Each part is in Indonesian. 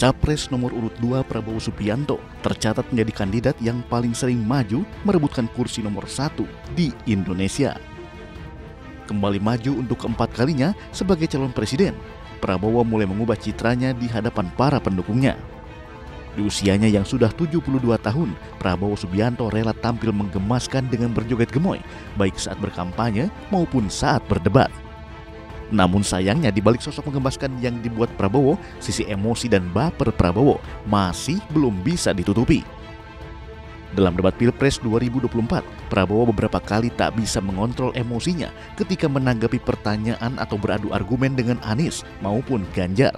Capres nomor urut 2 Prabowo Subianto tercatat menjadi kandidat yang paling sering maju merebutkan kursi nomor 1 di Indonesia. Kembali maju untuk keempat kalinya sebagai calon presiden, Prabowo mulai mengubah citranya di hadapan para pendukungnya. Di usianya yang sudah 72 tahun, Prabowo Subianto rela tampil menggemaskan dengan berjoget gemoy, baik saat berkampanye maupun saat berdebat. Namun sayangnya di balik sosok menggemaskan yang dibuat Prabowo, sisi emosi dan baper Prabowo masih belum bisa ditutupi. Dalam debat Pilpres 2024, Prabowo beberapa kali tak bisa mengontrol emosinya ketika menanggapi pertanyaan atau beradu argumen dengan Anies maupun Ganjar.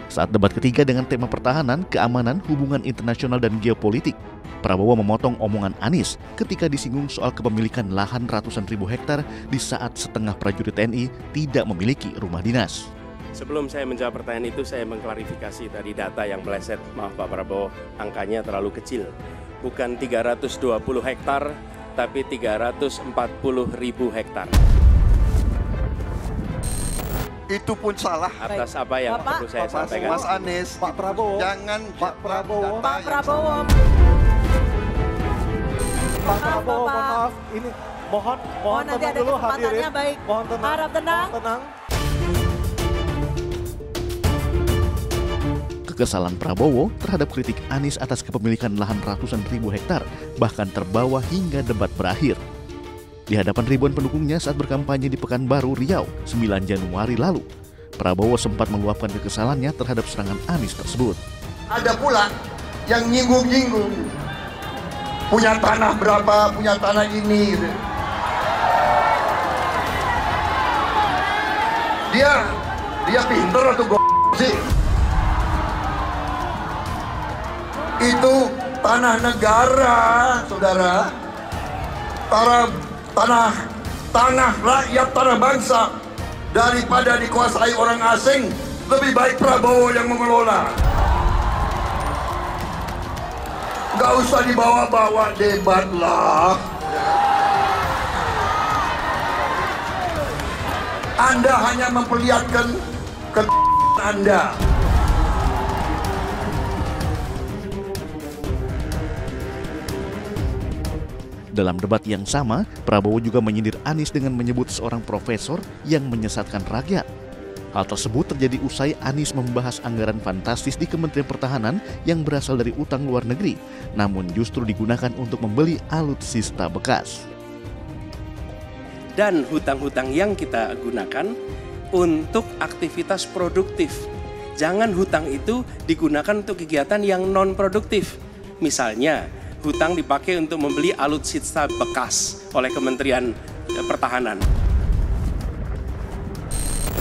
Saat debat ketiga dengan tema pertahanan, keamanan, hubungan internasional dan geopolitik, Prabowo memotong omongan Anies ketika disinggung soal kepemilikan lahan ratusan ribu hektar di saat setengah prajurit TNI tidak memiliki rumah dinas. Sebelum saya menjawab pertanyaan itu, saya mengklarifikasi tadi data yang meleset. Maaf Pak Prabowo, angkanya terlalu kecil. Bukan 320 hektar, tapi 340 ribu hektar. Itu pun salah. Atas apa yang perlu saya sampaikan? Mas Anies, Pak Prabowo, jangan Pak Prabowo, Pak Prabowo, mohon maaf, ini mohon nanti tenang ada dulu kesempatannya, hadirin. baik. Mohon tenang. Harap tenang. Mohon tenang. Kekesalan Prabowo terhadap kritik Anies atas kepemilikan lahan ratusan ribu hektar bahkan terbawa hingga debat berakhir. Di hadapan ribuan pendukungnya saat berkampanye di Pekanbaru, Riau, 9 Januari lalu, Prabowo sempat meluapkan kekesalannya terhadap serangan Anies tersebut. Ada pula yang nyinggung-nyinggung. Punya tanah berapa, punya tanah ini. Dia pinter atau sih? Itu tanah negara, saudara. Tanah rakyat, tanah bangsa. Daripada dikuasai orang asing, lebih baik Prabowo yang mengelola. Nggak usah dibawa-bawa debat lah. Anda hanya memperlihatkan Anda. Dalam debat yang sama, Prabowo juga menyindir Anies dengan menyebut seorang profesor yang menyesatkan rakyat. Hal tersebut terjadi usai Anies membahas anggaran fantastis di Kementerian Pertahanan yang berasal dari utang luar negeri, namun justru digunakan untuk membeli alutsista bekas. Dan hutang-hutang yang kita gunakan untuk aktivitas produktif. Jangan hutang itu digunakan untuk kegiatan yang non-produktif. Misalnya, hutang dipakai untuk membeli alutsista bekas oleh Kementerian Pertahanan.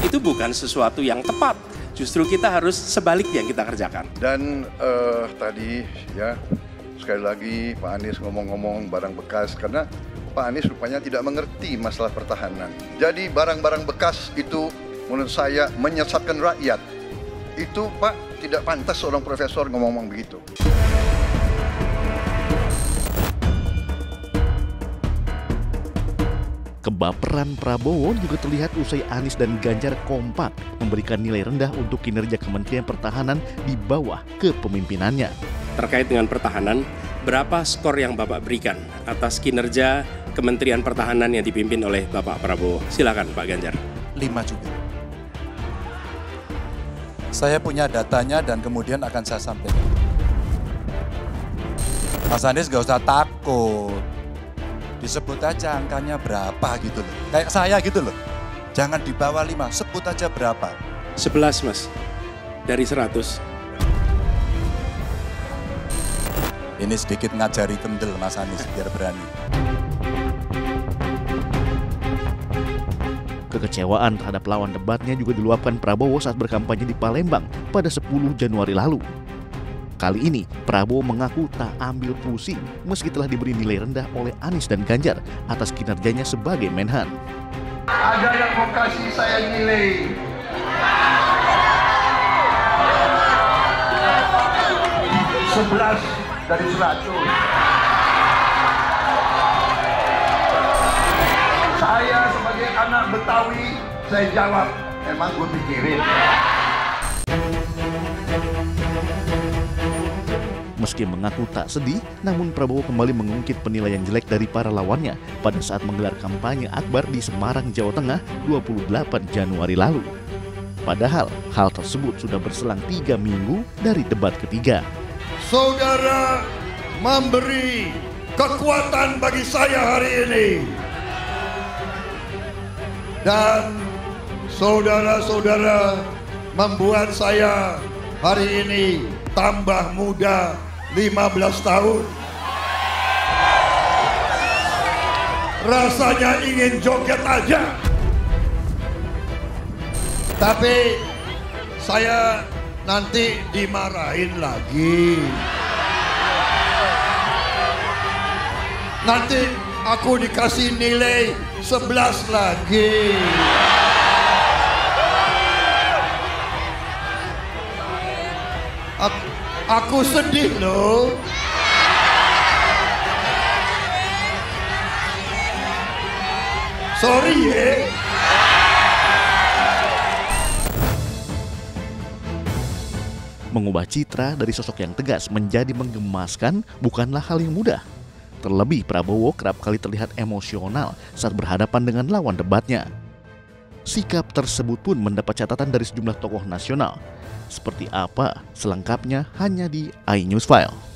Itu bukan sesuatu yang tepat. Justru kita harus sebaliknya yang kita kerjakan. Dan tadi ya sekali lagi Pak Anies ngomong-ngomong barang bekas karena Pak Anies rupanya tidak mengerti masalah pertahanan. Jadi barang-barang bekas itu menurut saya menyesatkan rakyat. Itu Pak tidak pantas seorang profesor ngomong-ngomong begitu. Kebaperan Prabowo juga terlihat usai Anies dan Ganjar kompak memberikan nilai rendah untuk kinerja Kementerian Pertahanan di bawah kepemimpinannya. Terkait dengan pertahanan, berapa skor yang Bapak berikan atas kinerja Kementerian Pertahanan yang dipimpin oleh Bapak Prabowo? Silakan Pak Ganjar. 5 juga. Saya punya datanya dan kemudian akan saya sampaikan. Mas Anies gak usah takut. Disebut aja angkanya berapa gitu loh. Kayak saya gitu loh. Jangan di bawah 5, sebut aja berapa. 11 Mas, dari 100. Ini sedikit ngajari kendel Mas Anies biar berani. Kekecewaan terhadap lawan debatnya juga diluapkan Prabowo saat berkampanye di Palembang pada 10 Januari lalu. Kali ini, Prabowo mengaku tak ambil pusing meski telah diberi nilai rendah oleh Anies dan Ganjar atas kinerjanya sebagai Menhan. Ada yang mau kasih saya nilai 11 dari 100. Saya sebagai anak Betawi, saya jawab, emang gue pikirin. Meski mengaku tak sedih, namun Prabowo kembali mengungkit penilaian jelek dari para lawannya pada saat menggelar kampanye akbar di Semarang, Jawa Tengah 28 Januari lalu. Padahal hal tersebut sudah berselang 3 minggu dari debat ketiga. Saudara memberi kekuatan bagi saya hari ini. Dan saudara-saudara membuat saya hari ini tambah muda 15 tahun. Rasanya ingin joget aja. Tapi saya nanti dimarahin lagi. Nanti aku dikasih nilai 11 lagi. Aku sedih loh. Sorry ya. Mengubah citra dari sosok yang tegas menjadi menggemaskan bukanlah hal yang mudah. Terlebih Prabowo kerap kali terlihat emosional saat berhadapan dengan lawan debatnya. Sikap tersebut pun mendapat catatan dari sejumlah tokoh nasional. Seperti apa selengkapnya hanya di iNews File.